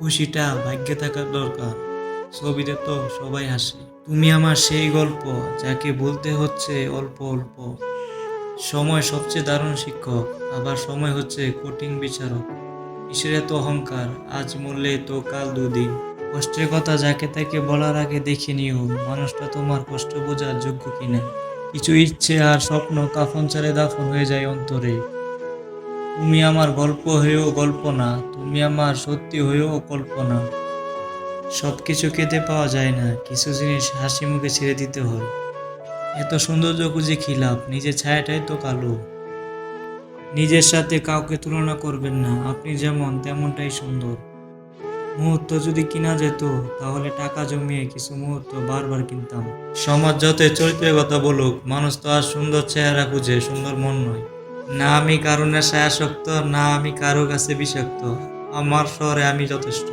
খুশিটা ভাগ্যে থাকার দরকার। ছবিতে তো সবাই হাসে। তুমি আমার সেই গল্প, যাকে বলতে হচ্ছে অল্প অল্প। সময় সবচেয়ে দারুণ শিক্ষক, আবার সময় হচ্ছে কঠিন বিচারক। কিসের এত অহংকার, আজ মরলে তো কাল দুদিন। কষ্টের কথা যাকে তাকে বলার আগে দেখে নিও মানুষটা তোমার কষ্ট বোঝার যোগ্য কিনা। কিছু ইচ্ছে আর স্বপ্ন কাফন ছাড়ে দাফন হয়ে যায় অন্তরে। তুমি আমার গল্প হয়েও গল্প না, তুমি আমার সত্যি হয়েও কল্পনা। সবকিছু কেঁদে পাওয়া যায় না, কিছু জিনিস হাসি মুখে ছেড়ে দিতে হয়। এত সৌন্দর্য খুঁজে কি লাভ, নিজের ছায়াটাই তো কালো। নিজের সাথে কাউকে তুলনা করবেন না, আপনি যেমন তেমনটাই সুন্দর। মুহূর্ত যদি কিনা যেত, তাহলে টাকা জমিয়ে কিছু মুহূর্ত বারবার কিনতাম। সমাজ যতই চরিত্রের কথা বলুক, মানুষ তো আর সুন্দর চেহারা খুঁজে, সুন্দর মন নয়। না আমি কারো নেশায় আসক্ত, না আমি কারো কাছে বিষাক্ত। আমার শহরে আমি যথেষ্ট।